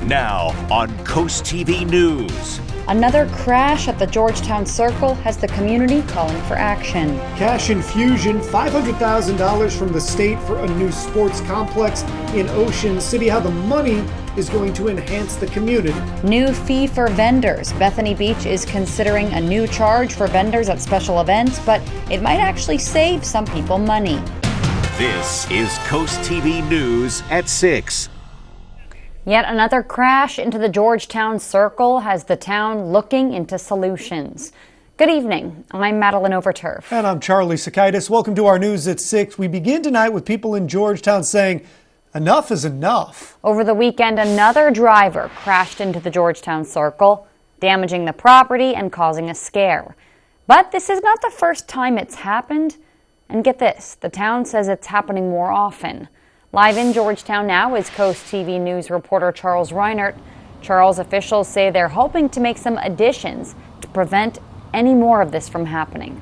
Now on CoastTV News. Another crash at the Georgetown Circle has the community calling for action. Cash infusion, $500,000 from the state for a new sports complex in Ocean City. How the money is going to enhance the community. New fee for vendors. Bethany Beach is considering a new charge for vendors at special events, but it might actually save some people money. This is CoastTV News at 6. Yet another crash into the Georgetown Circle has the town looking into solutions. Good evening. I'm Madeline Overturf. And I'm Charlie Sakaitis. Welcome to our News at 6. We begin tonight with people in Georgetown saying enough is enough. Over the weekend, another driver crashed into the Georgetown Circle, damaging the property and causing a scare. But this is not the first time it's happened. And get this, the town says it's happening more often. Live in Georgetown now is CoastTV News reporter Charles Reinert. Charles, officials say they're hoping to make some additions to prevent any more of this from happening.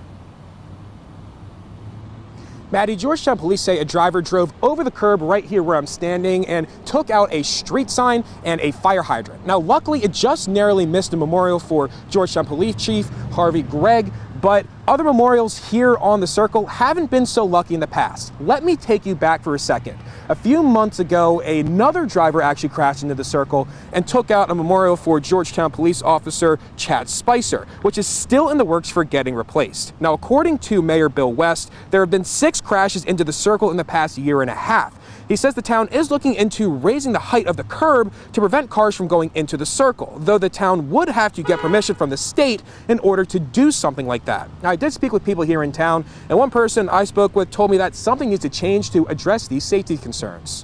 Maddie, Georgetown police say a driver drove over the curb right here where I'm standing and took out a street sign and a fire hydrant. Now, luckily, it just narrowly missed a memorial for Georgetown Police Chief Harvey Gregg, but other memorials here on the circle haven't been so lucky in the past. Let me take you back for a second. A few months ago, another driver actually crashed into the circle and took out a memorial for Georgetown police officer Chad Spicer, which is still in the works for getting replaced. Now, according to Mayor Bill West, there have been 6 crashes into the circle in the past year and a half. He says the town is looking into raising the height of the curb to prevent cars from going into the circle, though the town would have to get permission from the state in order to do something like that. Now, I did speak with people here in town, and one person I spoke with told me that something needs to change to address these safety concerns.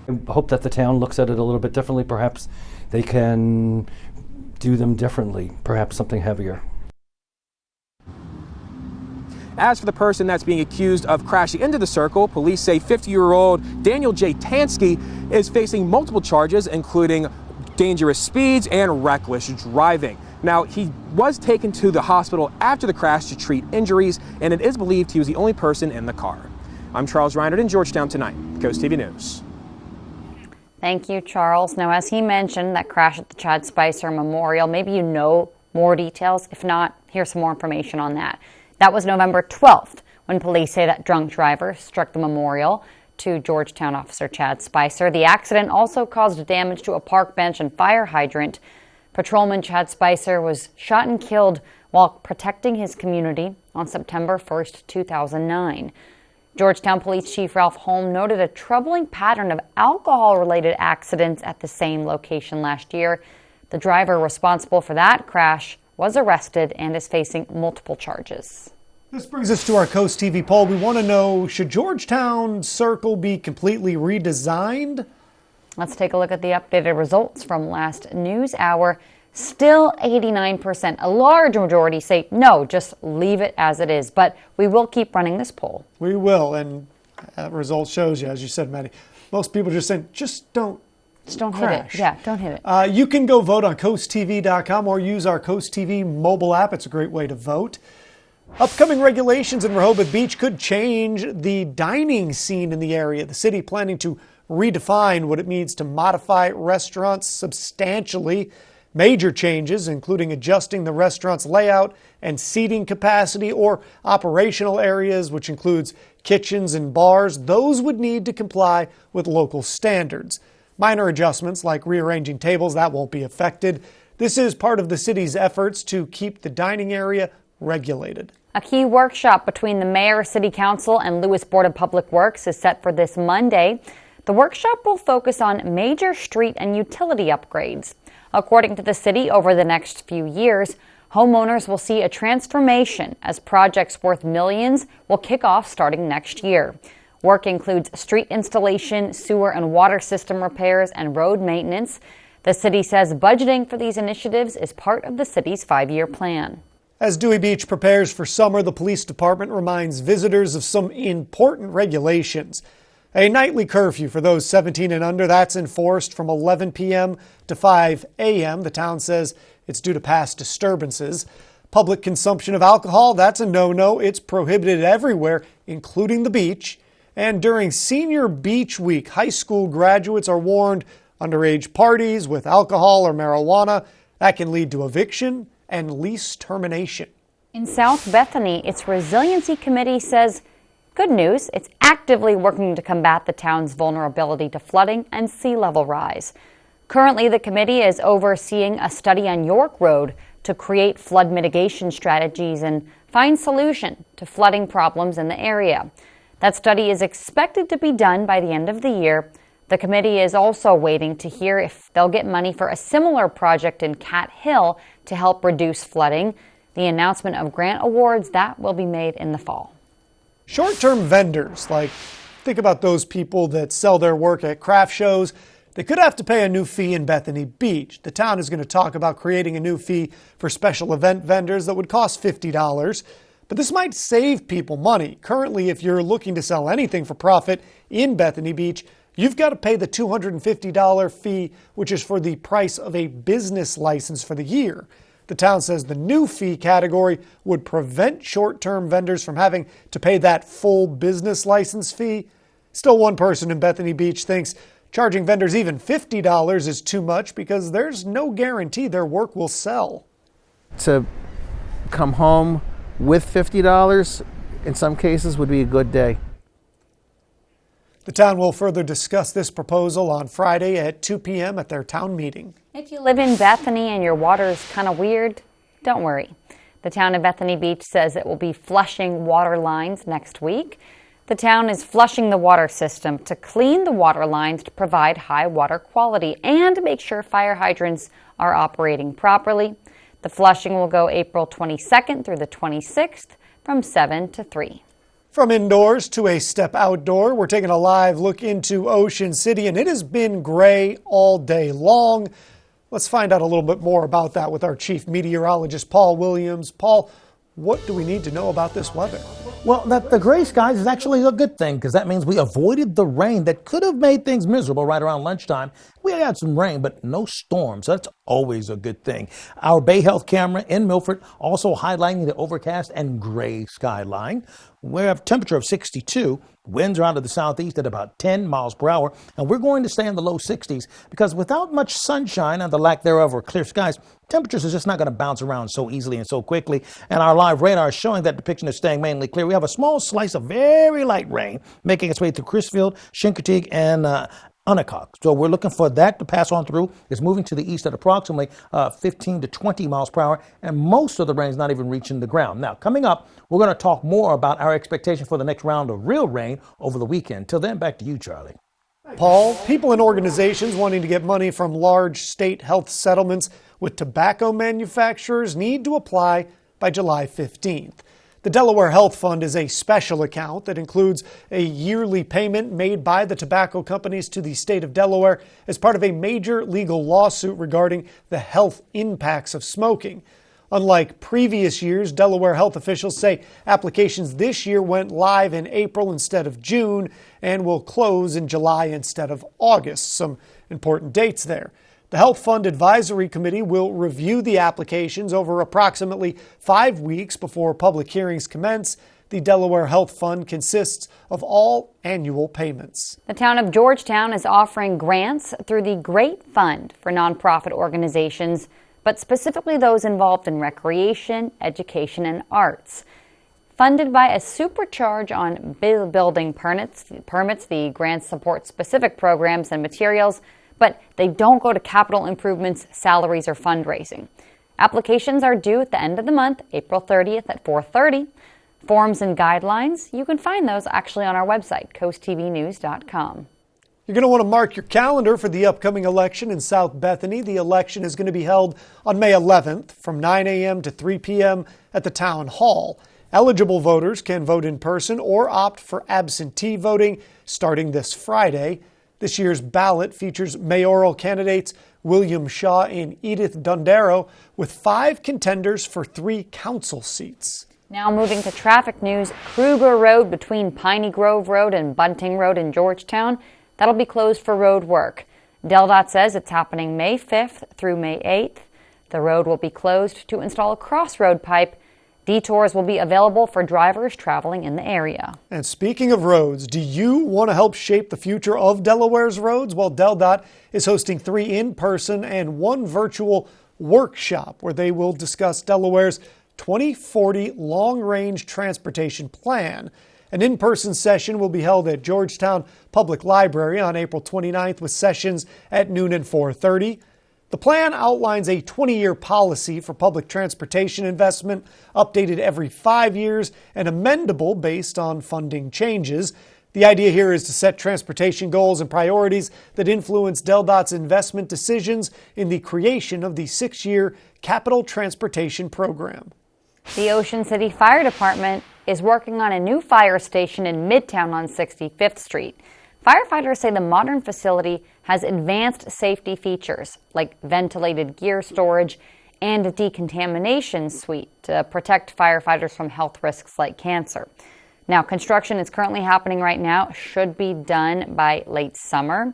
I hope that the town looks at it a little bit differently. Perhaps they can do them differently, perhaps something heavier. As for the person that's being accused of crashing into the circle, police say 50-year-old Daniel J. Tansky is facing multiple charges, including dangerous speeds and reckless driving. Now, he was taken to the hospital after the crash to treat injuries, and it is believed he was the only person in the car. I'm Charles Reinert in Georgetown tonight, CoastTV News. Thank you, Charles. Now, as he mentioned, that crash at the Chad Spicer Memorial, maybe you know more details. If not, here's some more information on that. That was November 12th when police say that drunk driver struck the memorial to Georgetown officer Chad Spicer. The accident also caused damage to a park bench and fire hydrant. Patrolman Chad Spicer was shot and killed while protecting his community on September 1st, 2009. Georgetown Police Chief Ralph Holm noted a troubling pattern of alcohol-related accidents at the same location last year. The driver responsible for that crash was arrested and is facing multiple charges. This brings us to our Coast TV poll. We want to know, should Georgetown Circle be completely redesigned? Let's take a look at the updated results from last news hour. Still 89%. A large majority say no, just leave it as it is. But we will keep running this poll. We will, and that result shows you, as you said, Maddie, most people are just saying, just don't crash. Hit it. Yeah, don't hit it. You can go vote on CoastTV.com or use our CoastTV mobile app. It's a great way to vote. Upcoming regulations in Rehoboth Beach could change the dining scene in the area. The city planning to redefine what it means to modify restaurants substantially. Major changes, including adjusting the restaurant's layout and seating capacity or operational areas, which includes kitchens and bars. Those would need to comply with local standards. Minor adjustments like rearranging tables, that won't be affected. This is part of the city's efforts to keep the dining area regulated. A key workshop between the Mayor, City Council, and Lewis Board of Public Works is set for this Monday. The workshop will focus on major street and utility upgrades. According to the city, over the next few years, homeowners will see a transformation as projects worth millions will kick off starting next year. Work includes street installation, sewer and water system repairs, and road maintenance. The city says budgeting for these initiatives is part of the city's 5-year plan. As Dewey Beach prepares for summer, the police department reminds visitors of some important regulations. A nightly curfew for those 17 and under, that's enforced from 11 p.m. to 5 a.m. The town says it's due to past disturbances. Public consumption of alcohol, that's a no-no. It's prohibited everywhere, including the beach. And during Senior Beach Week, high school graduates are warned Underage parties with alcohol or marijuana, that can lead to eviction and lease termination. In South Bethany, its resiliency committee says, good news, it's actively working to combat the town's vulnerability to flooding and sea level rise. Currently, the committee is overseeing a study on York Road to create flood mitigation strategies and find solution to flooding problems in the area. That study is expected to be done by the end of the year. The committee is also waiting to hear if they'll get money for a similar project in Cat Hill to help reduce flooding. The announcement of grant awards, that will be made in the fall. Short-term vendors, think about those people that sell their work at craft shows. They could have to pay a new fee in Bethany Beach. The town is going to talk about creating a new fee for special event vendors that would cost $50. But this might save people money. Currently, if you're looking to sell anything for profit in Bethany Beach, you've got to pay the $250 fee, which is for the price of a business license for the year. The town says the new fee category would prevent short-term vendors from having to pay that full business license fee. Still, one person in Bethany Beach thinks charging vendors even $50 is too much because there's no guarantee their work will sell. To come home with $50 in some cases would be a good day. The town will further discuss this proposal on Friday at 2 p.m. at their town meeting. If you live in Bethany and your water is kind of weird, don't worry. The town of Bethany Beach says it will be flushing water lines next week. The town is flushing the water system to clean the water lines to provide high water quality and make sure fire hydrants are operating properly. The flushing will go April 22nd through the 26th from 7 to 3. From indoors to a step outdoor, we're taking a live look into Ocean City, and it has been gray all day long. Let's find out a little bit more about that with our chief meteorologist, Paul Williams. Paul, what do we need to know about this weather? Well, the gray skies is actually a good thing because that means we avoided the rain that could have made things miserable right around lunchtime. We had some rain, but no storms. So that's always a good thing. Our Bay Health camera in Milford also highlighting the overcast and gray skyline. We have a temperature of 62. Winds are out of the southeast at about 10 miles per hour. And we're going to stay in the low 60s because without much sunshine and the lack thereof or clear skies, temperatures are just not going to bounce around so easily and so quickly. And our live radar is showing that depiction is staying mainly clear. We have a small slice of very light rain making its way through Crisfield, Chincoteague, and Unnecock. So we're looking for that to pass on through. It's moving to the east at approximately 15 to 20 miles per hour, and most of the rain is not even reaching the ground. Now, coming up, we're going to talk more about our expectation for the next round of real rain over the weekend. Till then, back to you, Charlie. Paul, people and organizations wanting to get money from large state health settlements with tobacco manufacturers need to apply by July 15th. The Delaware Health Fund is a special account that includes a yearly payment made by the tobacco companies to the state of Delaware as part of a major legal lawsuit regarding the health impacts of smoking. Unlike previous years, Delaware health officials say applications this year went live in April instead of June and will close in July instead of August. Some important dates there. The Health Fund Advisory Committee will review the applications over approximately 5 weeks before public hearings commence. The Delaware Health Fund consists of all annual payments. The town of Georgetown is offering grants through the Great Fund for nonprofit organizations, but specifically those involved in recreation, education, and arts. Funded by a supercharge on building permits, the grants support specific programs and materials, but they don't go to capital improvements, salaries, or fundraising. Applications are due at the end of the month, April 30th at 4:30. Forms and guidelines, you can find those actually on our website, coasttvnews.com. You're going to want to mark your calendar for the upcoming election in South Bethany. The election is going to be held on May 11th from 9 a.m. to 3 p.m. at the town hall. Eligible voters can vote in person or opt for absentee voting starting this Friday. This year's ballot features mayoral candidates William Shaw and Edith Dondero, with 5 contenders for 3 council seats. Now moving to traffic news, Kruger Road between Piney Grove Road and Bunting Road in Georgetown, that'll be closed for road work. DelDOT says it's happening May 5th through May 8th. The road will be closed to install a crossroad pipe. Detours will be available for drivers traveling in the area. And speaking of roads, do you want to help shape the future of Delaware's roads? Well, DelDOT is hosting 3 in-person and 1 virtual workshop where they will discuss Delaware's 2040 long-range transportation plan. An in-person session will be held at Georgetown Public Library on April 29th with sessions at noon and 4:30. The plan outlines a 20-year policy for public transportation investment, updated every 5 years and amendable based on funding changes. The idea here is to set transportation goals and priorities that influence DelDOT's investment decisions in the creation of the 6-year Capital Transportation Program. The Ocean City Fire Department is working on a new fire station in Midtown on 65th Street. Firefighters say the modern facility has advanced safety features like ventilated gear storage and a decontamination suite to protect firefighters from health risks like cancer. Now, construction is currently happening right now, should be done by late summer.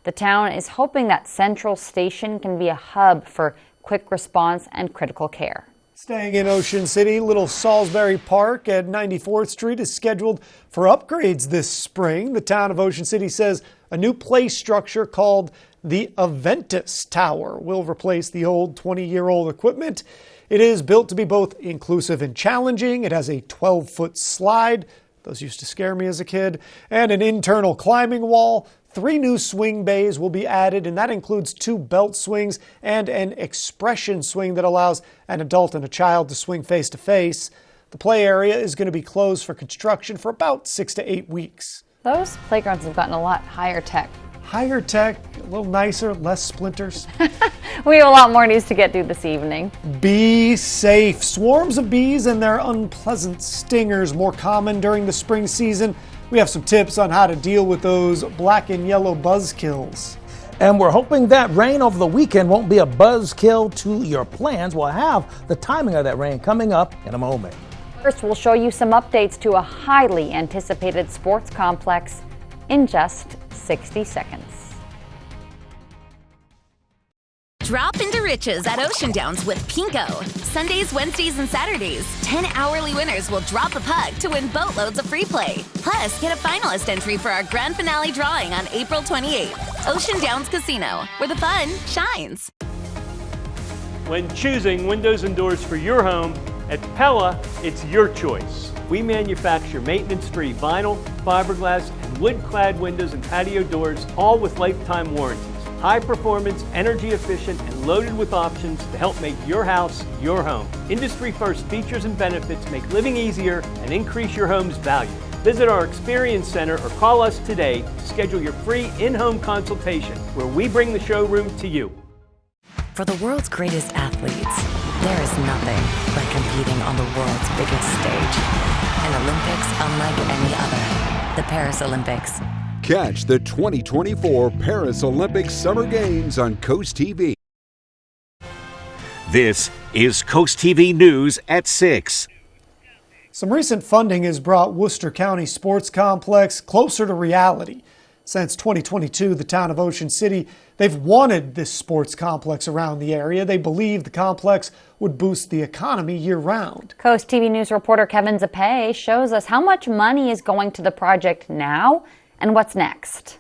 The town is hoping that Central Station can be a hub for quick response and critical care. Staying in Ocean City, Little Salisbury Park at 94th Street is scheduled for upgrades this spring. The town of Ocean City says a new play structure called the Aventus Tower will replace the old 20-year-old equipment. It is built to be both inclusive and challenging. It has a 12-foot slide. Those used to scare me as a kid. And an internal climbing wall. 3 new swing bays will be added, and that includes 2 belt swings and an expression swing that allows an adult and a child to swing face to face. The play area is going to be closed for construction for about 6 to 8 weeks. Those playgrounds have gotten a lot higher tech. Higher tech, a little nicer, less splinters. We have a lot more news to get through this evening. Be safe. Swarms of bees and their unpleasant stingers more common during the spring season. We have some tips on how to deal with those black and yellow buzzkills. And we're hoping that rain over the weekend won't be a buzzkill to your plans. We'll have the timing of that rain coming up in a moment. First, we'll show you some updates to a highly anticipated sports complex in just 60 seconds. Drop into riches at Ocean Downs with Pinko. Sundays, Wednesdays, and Saturdays, 10 hourly winners will drop a puck to win boatloads of free play. Plus, get a finalist entry for our grand finale drawing on April 28th. Ocean Downs Casino, where the fun shines. When choosing windows and doors for your home, at Pella, it's your choice. We manufacture maintenance-free vinyl, fiberglass, and wood-clad windows and patio doors, all with lifetime warranties. High performance, energy efficient, and loaded with options to help make your house your home. Industry first features and benefits make living easier and increase your home's value. Visit our Experience Center or call us today to schedule your free in-home consultation where we bring the showroom to you. For the world's greatest athletes, there is nothing like competing on the world's biggest stage. An Olympics unlike any other. The Paris Olympics. Catch the 2024 Paris Olympic Summer Games on CoastTV. This is CoastTV News at 6. Some recent funding has brought Worcester County Sports Complex closer to reality. Since 2022, the town of Ocean City, they've wanted this sports complex around the area. They believe the complex would boost the economy year-round. Coast TV News reporter Kevin Zappe shows us how much money is going to the project now and what's next.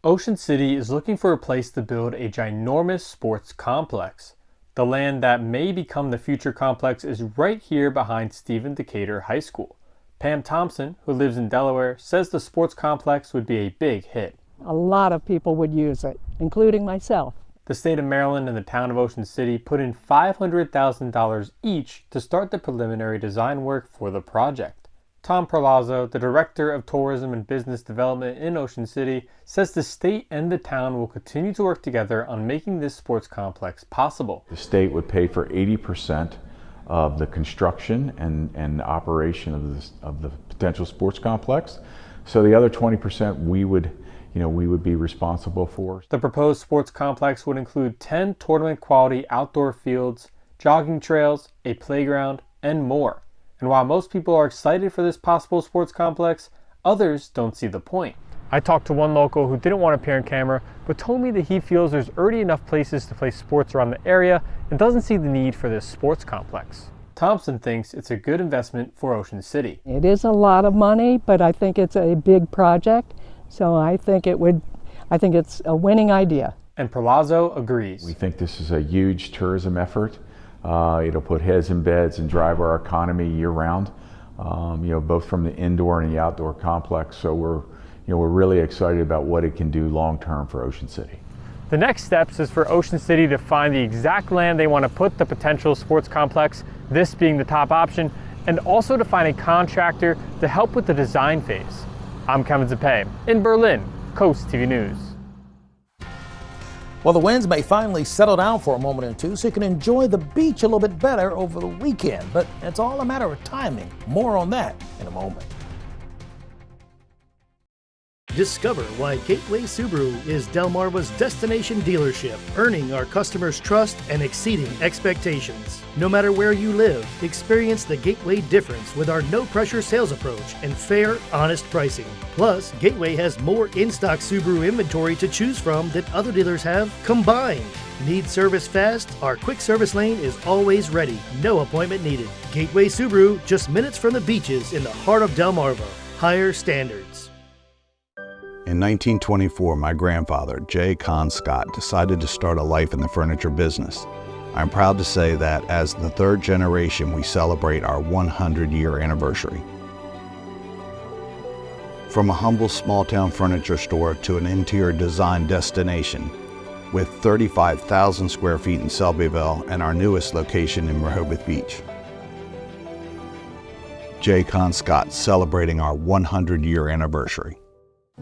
Ocean City is looking for a place to build a ginormous sports complex. The land that may become the future complex is right here behind Stephen Decatur High School. Pam Thompson, who lives in Delaware, says the sports complex would be a big hit. A lot of people would use it, including myself. The state of Maryland and the town of Ocean City put in $500,000 each to start the preliminary design work for the project. Tom Perlazzo, the Director of Tourism and Business Development in Ocean City, says the state and the town will continue to work together on making this sports complex possible. The state would pay for 80% of the construction and operation of the potential sports complex. So the other 20% we would be responsible for. The proposed sports complex would include 10 tournament quality outdoor fields, jogging trails, a playground, and more. And while most people are excited for this possible sports complex, others don't see the point. I talked to one local who didn't want to appear on camera, but told me that he feels there's already enough places to play sports around the area and doesn't see the need for this sports complex. Thompson thinks it's a good investment for Ocean City. It is a lot of money, but I think it's a big project, so I think it's a winning idea. And Palazzo agrees. We think this is a huge tourism effort. It'll put heads in beds and drive our economy year round, both from the indoor and the outdoor complex. So we're really excited about what it can do long term for Ocean City. The next steps is for Ocean City to find the exact land they want to put the potential sports complex, this being the top option, and also to find a contractor to help with the design phase. I'm Kevin Zappé in Berlin, Coast TV News. Well, the winds may finally settle down for a moment or two so you can enjoy the beach a little bit better over the weekend, but it's all a matter of timing. More on that in a moment. Discover why Gateway Subaru is Delmarva's destination dealership, earning our customers' trust and exceeding expectations. No matter where you live, experience the Gateway difference with our no-pressure sales approach and fair, honest pricing. Plus, Gateway has more in-stock Subaru inventory to choose from than other dealers have combined. Need service fast? Our quick service lane is always ready. No appointment needed. Gateway Subaru, just minutes from the beaches in the heart of Delmarva. Higher standards. In 1924, my grandfather, J. Con Scott, decided to start a life in the furniture business. I'm proud to say that as the third generation, we celebrate our 100-year anniversary. From a humble small-town furniture store to an interior design destination, with 35,000 square feet in Selbyville and our newest location in Rehoboth Beach. J. Con Scott celebrating our 100-year anniversary.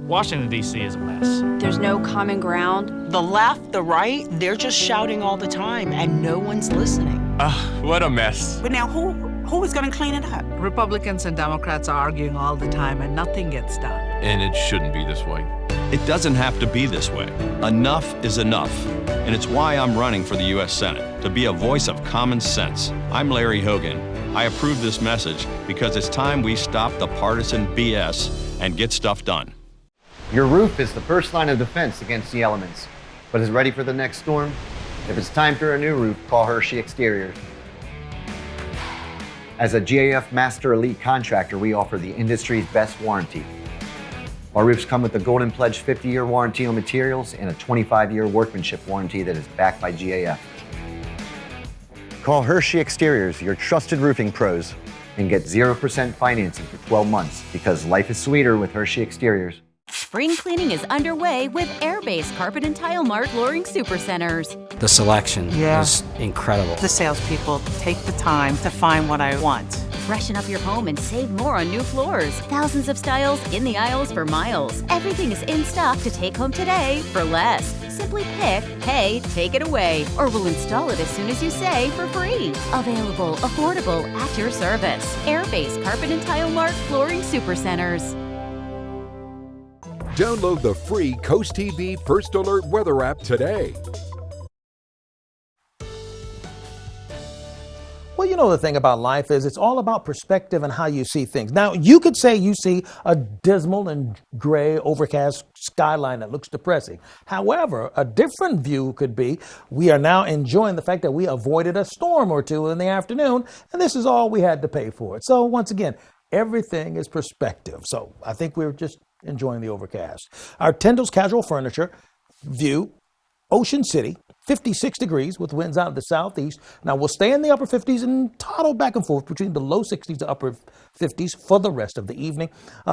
Washington, D.C. is a mess. There's no common ground. The left, the right, they're just shouting all the time, and no one's listening. What a mess. But now who is going to clean it up? Republicans and Democrats are arguing all the time, and nothing gets done. And it shouldn't be this way. It doesn't have to be this way. Enough is enough. And it's why I'm running for the U.S. Senate, to be a voice of common sense. I'm Larry Hogan. I approve this message because it's time we stop the partisan BS and get stuff done. Your roof is the first line of defense against the elements, but is ready for the next storm? If it's time for a new roof, call Hershey Exteriors. As a GAF Master Elite contractor, we offer the industry's best warranty. Our roofs come with a Golden Pledge 50-year warranty on materials and a 25-year workmanship warranty that is backed by GAF. Call Hershey Exteriors, your trusted roofing pros, and get 0% financing for 12 months because life is sweeter with Hershey Exteriors. Spring cleaning is underway with Airbase Carpet and Tile Mart Flooring Supercenters. The selection is incredible. The salespeople take the time to find what I want. Freshen up your home and save more on new floors. Thousands of styles in the aisles for miles. Everything is in stock to take home today for less. Simply pick, pay, take it away, or we'll install it as soon as you say for free. Available, affordable, at your service. Airbase Carpet and Tile Mart Flooring Supercenters. Download the free Coast TV First Alert weather app today. Well, you know, the thing about life is it's all about perspective and how you see things. Now, you could say you see a dismal and gray, overcast skyline that looks depressing. However, a different view could be we are now enjoying the fact that we avoided a storm or two in the afternoon, and this is all we had to pay for it. So once again, everything is perspective. So I think we're just enjoying the overcast. Our Tyndall's Casual Furniture view, Ocean City, 56 degrees with winds out of the southeast. Now we'll stay in the upper 50s and toddle back and forth between the low 60s to upper 50s for the rest of the evening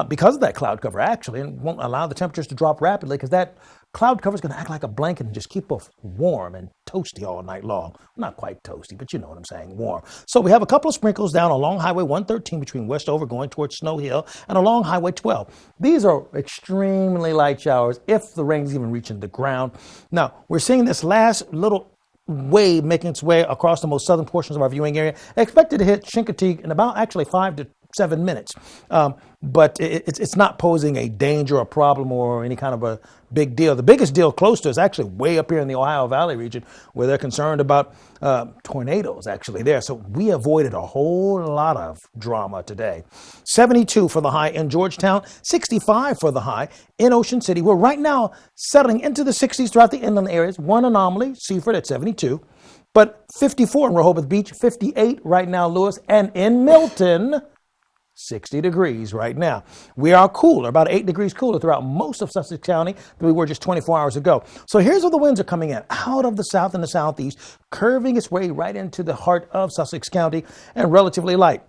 because of that cloud cover actually, and won't allow the temperatures to drop rapidly because that cloud cover is going to act like a blanket and just keep us warm and toasty all night long. Not quite toasty, but you know what I'm saying, warm. So we have a couple of sprinkles down along Highway 113 between Westover going towards Snow Hill and along Highway 12. These are extremely light showers if the rain's even reaching the ground. Now, we're seeing this last little wave making its way across the most southern portions of our viewing area. Expected to hit Chincoteague in about actually 5 to 7 minutes. But it's not posing a danger or problem or any kind of a big deal. The biggest deal close to us actually way up here in the Ohio Valley region where they're concerned about tornadoes actually there. So we avoided a whole lot of drama today. 72 for the high in Georgetown, 65 for the high in Ocean City. We're right now settling into the 60s throughout the inland areas. One anomaly, Seaford at 72. But 54 in Rehoboth Beach, 58 right now, Lewis, and in Milton, 60 degrees right now. We are cooler, about 8 degrees cooler throughout most of Sussex County than we were just 24 hours ago. So here's where the winds are coming in, out of the south and the southeast, curving its way right into the heart of Sussex County, and relatively light.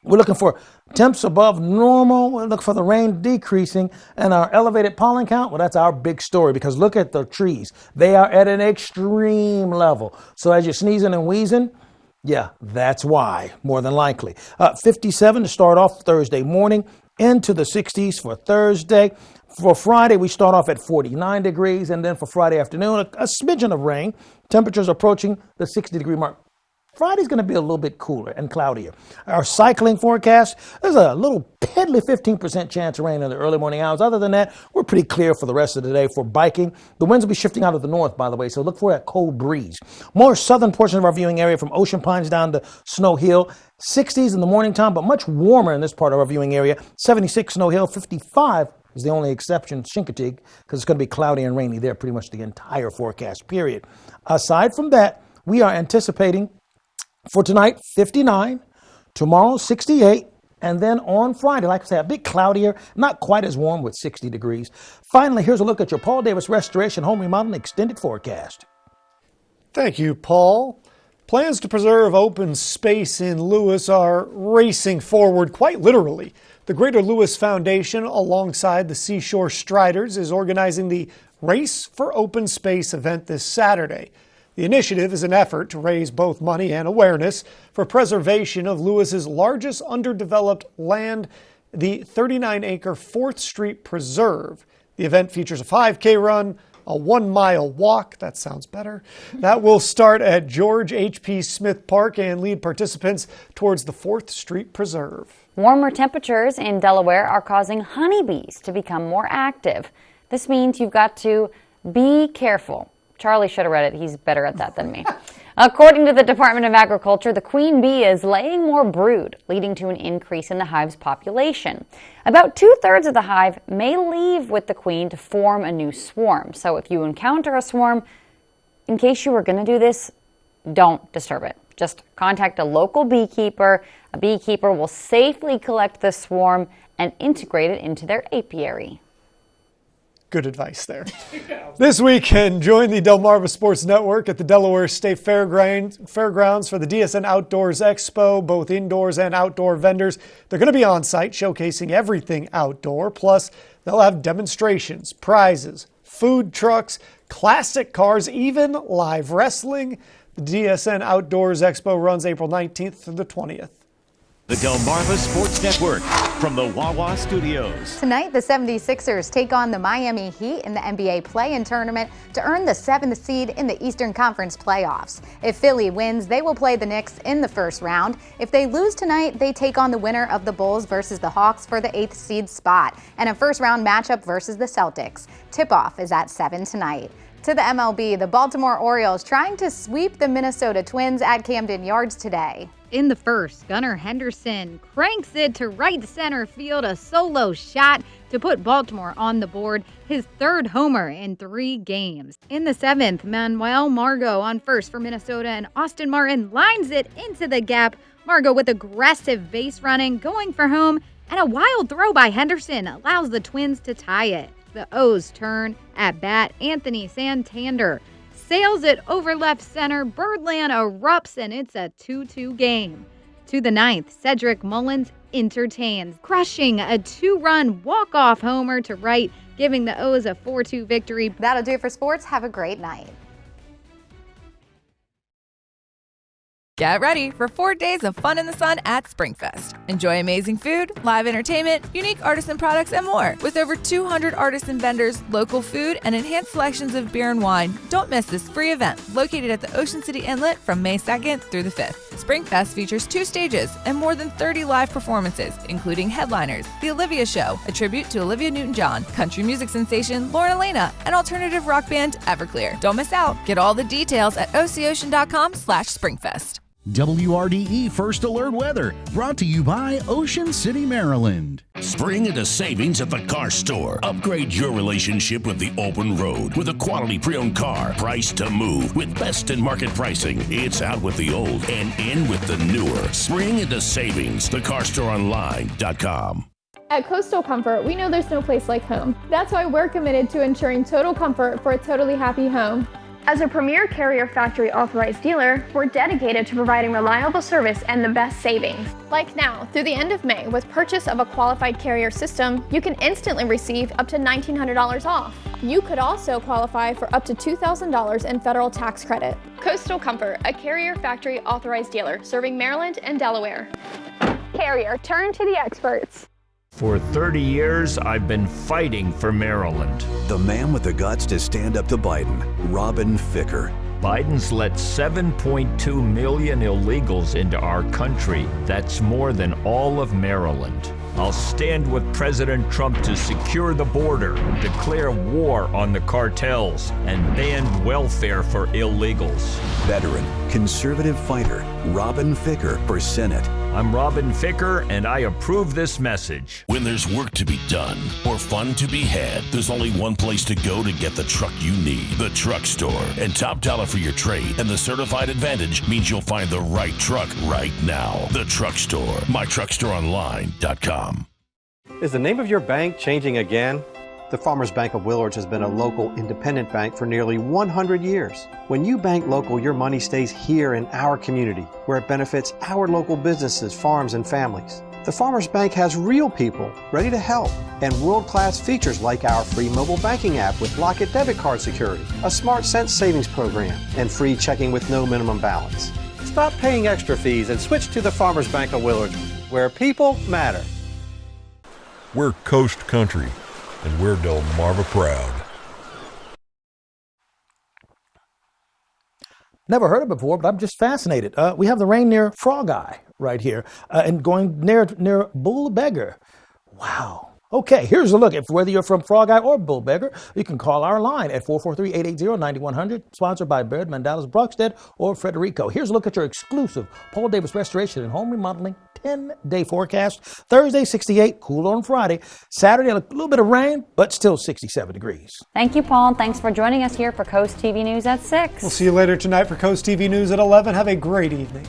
We're looking for temps above normal. We're looking for the rain decreasing, and our elevated pollen count. Well, that's our big story, because look at the trees. They are at an extreme level. So as you're sneezing and wheezing, yeah, that's why, more than likely. 57 to start off Thursday morning, into the 60s for Thursday. For Friday, we start off at 49 degrees, and then for Friday afternoon, a smidgen of rain. Temperatures approaching the 60-degree mark. Friday's going to be a little bit cooler and cloudier. Our cycling forecast, there's a little piddly 15% chance of rain in the early morning hours. Other than that, we're pretty clear for the rest of the day for biking. The winds will be shifting out of the north, by the way, so look for that cold breeze. More southern portion of our viewing area from Ocean Pines down to Snow Hill. 60s in the morning time, but much warmer in this part of our viewing area. 76 Snow Hill, 55 is the only exception, Chincoteague, because it's going to be cloudy and rainy there pretty much the entire forecast period. Aside from that, we are anticipating for tonight, 59, tomorrow, 68, and then on Friday, like I said, a bit cloudier, not quite as warm with 60 degrees. Finally, here's a look at your Paul Davis Restoration Home Remodeling Extended Forecast. Thank you, Paul. Plans to preserve open space in Lewis are racing forward quite literally. The Greater Lewis Foundation, alongside the Seashore Striders, is organizing the Race for Open Space event this Saturday. The initiative is an effort to raise both money and awareness for preservation of Lewis's largest underdeveloped land, the 39-acre 4th Street Preserve. The event features a 5K run, a 1-mile walk, that sounds better, that will start at George H.P. Smith Park and lead participants towards the 4th Street Preserve. Warmer temperatures in Delaware are causing honeybees to become more active. This means you've got to be careful. Charlie should have read it. He's better at that than me. According to the Department of Agriculture, the queen bee is laying more brood, leading to an increase in the hive's population. About 2/3 of the hive may leave with the queen to form a new swarm. So if you encounter a swarm, in case you were going to do this, don't disturb it. Just contact a local beekeeper. A beekeeper will safely collect the swarm and integrate it into their apiary. Good advice there. This weekend, join the Delmarva Sports Network at the Delaware State Fairgrounds for the DSN Outdoors Expo, both indoors and outdoor vendors. They're going to be on site showcasing everything outdoor. Plus, they'll have demonstrations, prizes, food trucks, classic cars, even live wrestling. The DSN Outdoors Expo runs April 19th through the 20th. The Delmarva Sports Network from the Wawa Studios. Tonight, the 76ers take on the Miami Heat in the NBA play-in tournament to earn the 7th seed in the Eastern Conference playoffs. If Philly wins, they will play the Knicks in the first round. If they lose tonight, they take on the winner of the Bulls versus the Hawks for the 8th seed spot and a first-round matchup versus the Celtics. Tip-off is at 7 tonight. To the MLB, the Baltimore Orioles trying to sweep the Minnesota Twins at Camden Yards today. In the first, Gunnar Henderson cranks it to right center field, a solo shot to put Baltimore on the board, his 3rd homer in 3 games. In the 7th, Manuel Margot on first for Minnesota, and Austin Martin lines it into the gap. Margot with aggressive base running, going for home, and a wild throw by Henderson allows the Twins to tie it. The O's turn at bat. Anthony Santander sails it over left center. Birdland erupts, and it's a 2-2 game. To the 9th, Cedric Mullins entertains, crushing a 2-run walk-off homer to right, giving the O's a 4-2 victory. That'll do it for sports. Have a great night. Get ready for 4 days of fun in the sun at SpringFest. Enjoy amazing food, live entertainment, unique artisan products, and more. With over 200 artisan vendors, local food, and enhanced selections of beer and wine, don't miss this free event located at the Ocean City Inlet from May 2nd through the 5th. SpringFest features 2 stages and more than 30 live performances, including headliners, The Olivia Show, a tribute to Olivia Newton-John, country music sensation Lauren Elena, and alternative rock band Everclear. Don't miss out. Get all the details at oceocean.com/SpringFest. WRDE First Alert Weather, brought to you by Ocean City, Maryland. Spring into savings at the car store. Upgrade your relationship with the open road with a quality pre-owned car priced to move with best in market pricing. It's out with the old and in with the newer. Spring into savings. TheCarStoreOnline.com. At Coastal Comfort, we know there's no place like home. That's why we're committed to ensuring total comfort for a totally happy home. As a premier Carrier factory authorized dealer, we're dedicated to providing reliable service and the best savings. Like now, through the end of May, with purchase of a qualified Carrier system, you can instantly receive up to $1,900 off. You could also qualify for up to $2,000 in federal tax credit. Coastal Comfort, a Carrier factory authorized dealer serving Maryland and Delaware. Carrier, turn to the experts. For 30 years, I've been fighting for Maryland. The man with the guts to stand up to Biden, Robin Ficker. Biden's let 7.2 million illegals into our country. That's more than all of Maryland. I'll stand with President Trump to secure the border, declare war on the cartels, and ban welfare for illegals. Veteran, conservative fighter, Robin Ficker for Senate. I'm Robin Ficker, and I approve this message. When there's work to be done or fun to be had, there's only one place to go to get the truck you need. The Truck Store. And top dollar for your trade and the certified advantage means you'll find the right truck right now. The Truck Store. MyTruckStoreOnline.com. Is the name of your bank changing again? The Farmers Bank of Willards has been a local independent bank for nearly 100 years. When you bank local, your money stays here in our community, where it benefits our local businesses, farms, and families. The Farmers Bank has real people ready to help and world-class features like our free mobile banking app with Lock-It debit card security, a Smart Cents savings program, and free checking with no minimum balance. Stop paying extra fees and switch to the Farmers Bank of Willards, where people matter. We're Coast Country, and we're Delmarva proud. Never heard of it before, but I'm just fascinated. We have the rain near Frog Eye right here, and going near Bull Beggar. Wow. Okay, here's a look at whether you're from Frog Eye or Bull Beggar. You can call our line at 443-880-9100, sponsored by Baird, Mandalas, Brockstead, or Frederico. Here's a look at your exclusive Paul Davis Restoration and Home Remodeling 10-day forecast. Thursday, 68, cool on Friday. Saturday, a little bit of rain, but still 67 degrees. Thank you, Paul, and thanks for joining us here for Coast TV News at 6. We'll see you later tonight for Coast TV News at 11. Have a great evening.